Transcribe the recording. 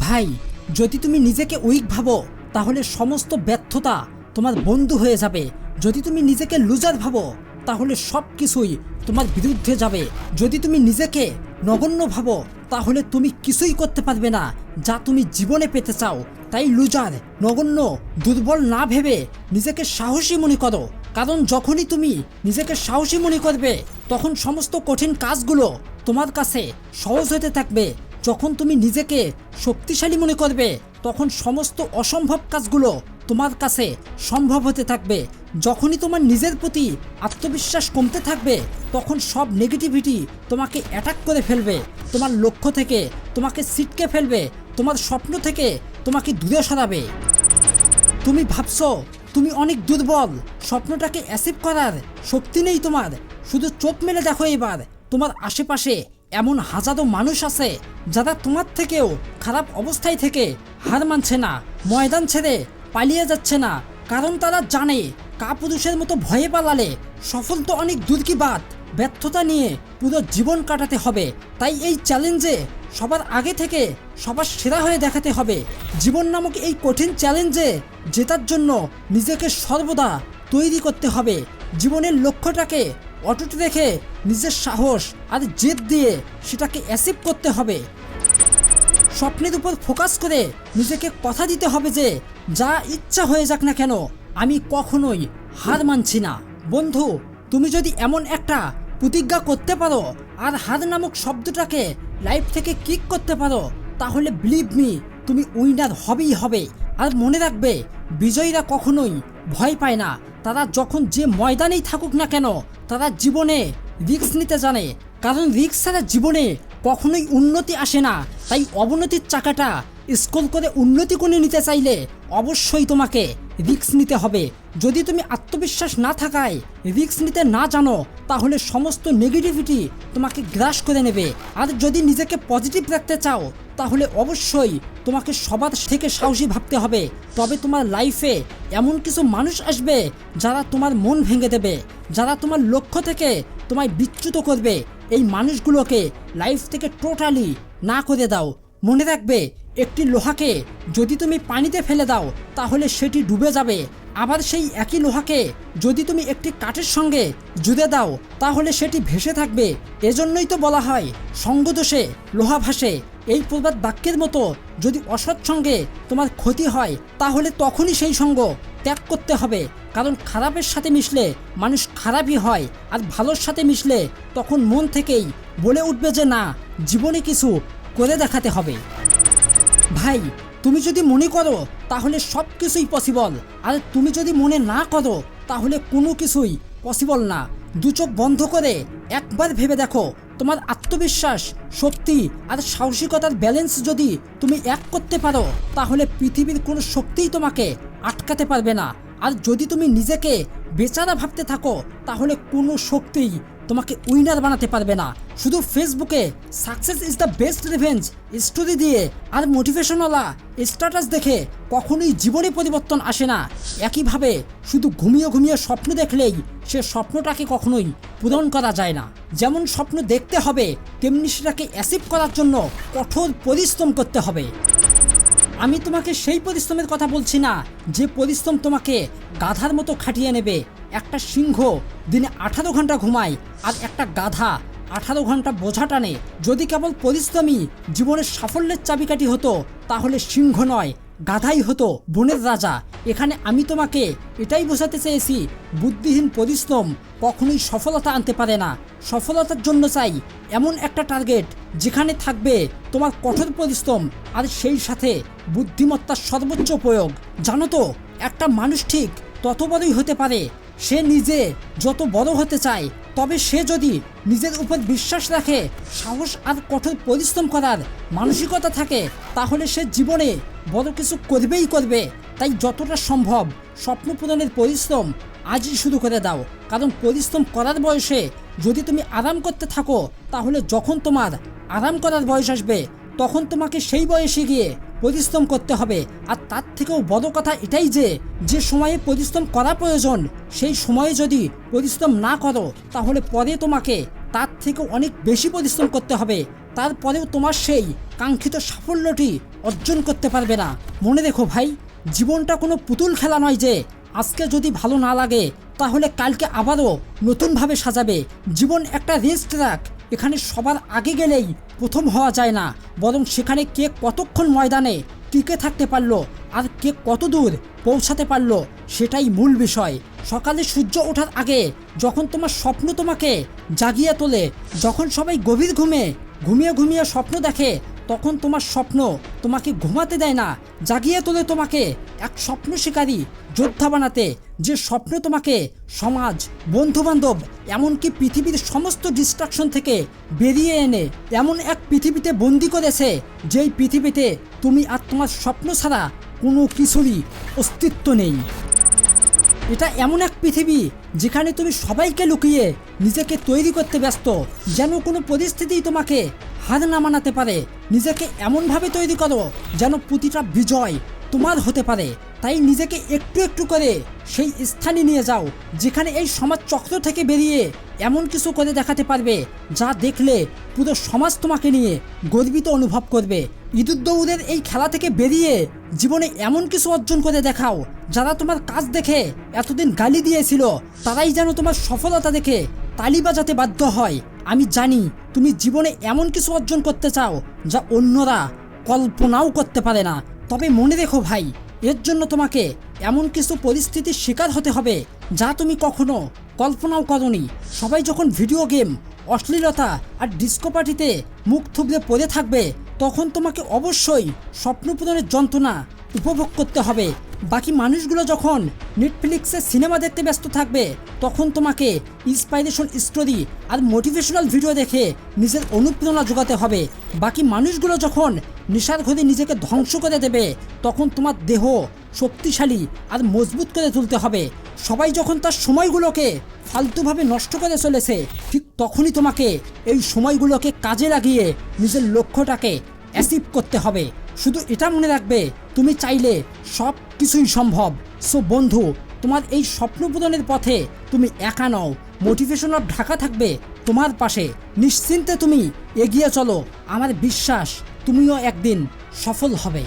ভাই, যদি তুমি নিজেকে উইক ভাবো তাহলে সমস্ত ব্যর্থতা তোমার বন্ধু হয়ে যাবে। যদি তুমি নিজেকে লুজার ভাবো তাহলে সব কিছুই তোমার বিরুদ্ধে যাবে। যদি তুমি নিজেকে নগণ্য ভাবো তাহলে তুমি কিছুই করতে পারবে না যা তুমি জীবনে পেতে চাও। তাই লুজার, নগণ্য, দুর্বল না ভেবে নিজেকে সাহসী মনে করো। কারণ যখনই তুমি নিজেকে সাহসী মনে করবে তখন সমস্ত কঠিন কাজগুলো তোমার কাছে সহজ হতে থাকবে। যখন তুমি নিজেকে শক্তিশালী মনে করবে তখন সমস্ত অসম্ভব কাজগুলো তোমার কাছে সম্ভব হতে থাকবে। যখনই তোমার নিজের প্রতি আত্মবিশ্বাস কমতে থাকবে তখন সব নেগেটিভিটি তোমাকে অ্যাটাক করে ফেলবে, তোমার লক্ষ্য থেকে তোমাকে ছিটকে ফেলবে, তোমার স্বপ্ন থেকে তোমাকে দূরে সরাবে। তুমি ভাবছো তুমি অনেক দুর্বল, স্বপ্নটাকে অ্যাচিভ করার শক্তি নেই তোমার। শুধু চোখ মেলে দেখো, এবার তোমার আশেপাশে এমন হাজারো মানুষ আছে যারা তোমার থেকেও খারাপ অবস্থায় থেকে হার মানছে না, ময়দান ছেড়ে পালিয়ে যাচ্ছে না। কারণ তারা জানে কাপুরুষের মতো ভয়ে পালালে সফল তো অনেক দূর কি বাদ, ব্যর্থতা নিয়ে পুরো জীবন কাটাতে হবে। তাই এই চ্যালেঞ্জে সবার আগে থেকে সবার সেরা হয়ে দেখাতে হবে। জীবন নামক এই কঠিন চ্যালেঞ্জে জেতার জন্য নিজেকে সর্বদা তৈরি করতে হবে। জীবনের লক্ষ্যটাকে অটুট রেখে নিজের সাহস আর জেদ দিয়ে সেটাকে অ্যাচিভ করতে হবে। স্বপ্নের উপর ফোকাস করে নিজেকে কথা দিতে হবে যে যা ইচ্ছা হয়ে যাক না কেন আমি কখনোই হার মানছি না। বন্ধু, তুমি যদি এমন একটা প্রতিজ্ঞা করতে পারো আর হার নামক শব্দটাকে লাইফ থেকে কিক করতে পারো তাহলে বিলিভ মি, তুমি উইনার হবেই হবে। আর মনে রাখবে, বিজয়ীরা কখনোই ভয় পায় না। তারা যখন যে ময়দানেই থাকুক না কেন তারা জীবনে রিস্ক নিতে জানে। কারণ রিস্ক ছাড়া জীবনে কখনোই উন্নতি আসে না। তাই অবনতির চাকাটা স্ক্রল করে উন্নতি করে নিতে চাইলে অবশ্যই তোমাকে রিস্ক নিতে হবে। যদি তুমি আত্মবিশ্বাস না থাকায় রিস্ক নিতে না জানো তাহলে সমস্ত নেগেটিভিটি তোমাকে গ্রাস করে নেবে। আর যদি নিজেকে পজিটিভ রাখতে চাও তাহলে অবশ্যই তোমাকে সবার থেকে সাহসী ভাবতে হবে। তবে তোমার লাইফে এমন কিছু মানুষ আসবে যারা তোমার মন ভেঙে দেবে, যারা তোমার লক্ষ্য থেকে তোমায় বিচ্যুত করবে। এই মানুষগুলোকে লাইফ থেকে টোটালি না করে দাও। মনে রাখবে, একটি লোহাকে যদি তুমি পানিতে ফেলে দাও তাহলে সেটি ডুবে যাবে। আবার সেই একই লোহাকে যদি তুমি একটি কাঠের সঙ্গে জুড়ে দাও তাহলে সেটি ভেসে থাকবে। এজন্যই তো বলা হয় সঙ্গদোষে লোহা ভাসে। এই প্রবাদ বাক্যের মতো যদি অসৎ সঙ্গে তোমার ক্ষতি হয় তাহলে তখনই সেই সঙ্গ ত্যাগ করতে হবে। কারণ খারাপের সাথে মিশলে মানুষ খারাপই হয়, আর ভালোর সাথে মিশলে তখন মন থেকেই বলে উঠবে যে না, জীবনে কিছু করে দেখাতে হবে। ভাই, তুমি যদি মনে করো তাহলে সব কিছুই পসিবল, আর তুমি যদি মনে না করো তাহলে কোনো কিছুই পসিবল না। দু চোখ বন্ধ করে একবার ভেবে দেখো, তোমার আত্মবিশ্বাস, শক্তি আর সাহসিকতার ব্যালেন্স যদি তুমি এক করতে পারো তাহলে পৃথিবীর কোনো শক্তিই তোমাকে আটকাতে পারবে না। আর যদি তুমি নিজেকে বেচারা ভাবতে থাকো তাহলে কোনো শক্তিই তোমাকে উইনার বানাতে পারবে না। শুধু ফেসবুকে success is the best revenge story দিয়ে আর মোটিভেশনালা স্ট্যাটাস দেখে কখনোই জীবনে পরিবর্তন আসে না। একইভাবে শুধু ঘুমিয়ে ঘুমিয়ে স্বপ্ন দেখলেই সে স্বপ্নটাকে কখনোই পূরণ করা যায় না। যেমন স্বপ্ন দেখতে হবে তেমনি সেটাকে অ্যাচিভ করার জন্য কঠোর পরিশ্রম করতে হবে। আমি তোমাকে সেই পরিশ্রমের কথা বলছি না যে পরিশ্রম তোমাকে গাধার মতো খাটিয়ে নেবে। একটা সিংহ দিনে 18 ঘন্টা ঘুমায় আর একটা গাধা 18 ঘন্টা বোঝা টানে। যদি কেবল পরিশ্রমই জীবনের সাফল্যের চাবিকাঠি হতো তাহলে সিংহ নয়, গাধাই হতো বনের রাজা। এখানে আমি তোমাকে এটাই বোঝাতে চেয়েছি, বুদ্ধিহীন পরিশ্রম কখনোই সফলতা আনতে পারে না। সফলতার জন্য চাই এমন একটা টার্গেট যেখানে থাকবে তোমার কঠোর পরিশ্রম আর সেই সাথে বুদ্ধিমত্তার সর্বোচ্চ প্রয়োগ। জানো তো, একটা মানুষ ঠিক তত বড়ই হতে পারে সে নিজে যত বড় হতে চায়। তবে সে যদি নিজের উপর বিশ্বাস রাখে, সাহস আর কঠোর পরিশ্রম করার মানসিকতা থাকে তাহলে সে জীবনে বড় কিছু করবেই করবে। তাই যতটা সম্ভব স্বপ্ন পূরণের পরিশ্রম আজই শুরু করে দাও। কারণ পরিশ্রম করার বয়সে যদি তুমি আরাম করতে থাকো তাহলে যখন তোমার আরাম করার বয়স আসবে তখন তোমাকে সেই বয়সে গিয়ে পরিশ্রম করতে হবে। আর তার থেকেও বড় কথা এটাই যে সময়ে পরিশ্রম করা প্রয়োজন সেই সময়ে যদি পরিশ্রম না করো তাহলে পরে তোমাকে তার থেকেও অনেক বেশি পরিশ্রম করতে হবে। তারপরেও তোমার সেই কাঙ্ক্ষিত সাফল্যটি অর্জন করতে পারবে না। মনে রেখো ভাই, জীবনটা কোনো পুতুল খেলা নয় যে আজকে যদি ভালো না লাগে তাহলে কালকে আবারও নতুনভাবে সাজাবে। জীবন একটা রেস ট্র্যাক, এখানে সবার আগে গেলেই প্রথম হওয়া যায় না, বরং সেখানে কে কতক্ষণ ময়দানে টিকে থাকতে পারলো আর কে কত দূর পৌঁছাতে পারলো সেটাই মূল বিষয়। সকালে সূর্য ওঠার আগে যখন তোমার স্বপ্ন তোমাকে জাগিয়ে তোলে, যখন সবাই গভীর ঘুমিয়ে ঘুমিয়ে স্বপ্ন দেখে, তখন তোমার স্বপ্ন তোমাকে ঘুমাতে দেয় না, জাগিয়ে তোলে তোমাকে এক স্বপ্ন শিকারী যোদ্ধা বানাতে। যে স্বপ্ন তোমাকে সমাজ, বন্ধুবান্ধব, এমনকি পৃথিবীর সমস্ত ডিস্ট্রাকশন থেকে বেরিয়ে এনে এমন এক পৃথিবীতে বন্দি করেছে, যেই পৃথিবীতে তুমি আর তোমার স্বপ্ন ছাড়া কোনো কিছুরই অস্তিত্ব নেই। এটা এমন এক পৃথিবী যেখানে তুমি সবাইকে লুকিয়ে নিজেকে তৈরি করতে ব্যস্ত, যেন কোনো পরিস্থিতিই তোমাকে হার না মানাতে পারে। নিজেকে এমনভাবে তৈরি করো যেন প্রতিটা বিজয় তোমার হতে পারে। তাই নিজেকে একটু একটু করে সেই স্থানে নিয়ে যাও যেখানে এই সমাজ চক্র থেকে বেরিয়ে এমন কিছু করে দেখাতে পারবে যা দেখলে পুরো সমাজ তোমাকে নিয়ে গর্বিত অনুভব করবে। ইঁদুর দৌড়ের এই খেলা থেকে বেরিয়ে জীবনে এমন কিছু অর্জন করে দেখাও, যারা তোমার কাজ দেখে এতদিন গালি দিয়েছিল তারাই যেন তোমার সফলতা দেখে তালি বাজাতে বাধ্য হয়। আমি জানি তুমি জীবনে এমন কিছু অর্জন করতে চাও যা অন্যরা কল্পনাও করতে পারে না। তবে মনে রেখো ভাই, এর জন্য তোমাকে এমন কিছু পরিস্থিতির শিকার হতে হবে যা তুমি কখনো কল্পনাও করোনি। সবাই যখন ভিডিও গেম, অশ্লীলতা আর ডিস্কো পার্টিতে মুখ থুবড়ে পড়ে থাকবে, তখন তোমাকে অবশ্যই স্বপ্ন পূরণের যন্ত্রণা উপভোগ করতে হবে। বাকি মানুষগুলো যখন নেটফ্লিক্সে সিনেমা দেখতে ব্যস্ত থাকবে, তখন তোমাকে ইন্সপাইরেশন স্টোরি আর মোটিভেশনাল ভিডিও দেখে নিজের অনুপ্রেরণা যোগাতে হবে। বাকি মানুষগুলো যখন নেশার ঘরে নিজেকে ধ্বংস করে দেবে, তখন তোমার দেহ শক্তিশালী আর মজবুত করে তুলতে হবে। সবাই যখন তার সময়গুলোকে ফালতুভাবে নষ্ট করে চলেছে, ঠিক তখনই তোমাকে এই সময়গুলোকে কাজে লাগিয়ে নিজের লক্ষ্যটাকে অ্যাচিভ করতে হবে। শুধু এটা মনে রাখবে, তুমি চাইলে সব কিছুই সম্ভব। সো বন্ধু, তোমার এই স্বপ্ন পূরণের পথে তুমি একা নও, মোটিভেশন অফ ঢাকা থাকবে তোমার পাশে। নিশ্চিন্তে তুমি এগিয়ে চলো, আমার বিশ্বাস তুমিও একদিন সফল হবে।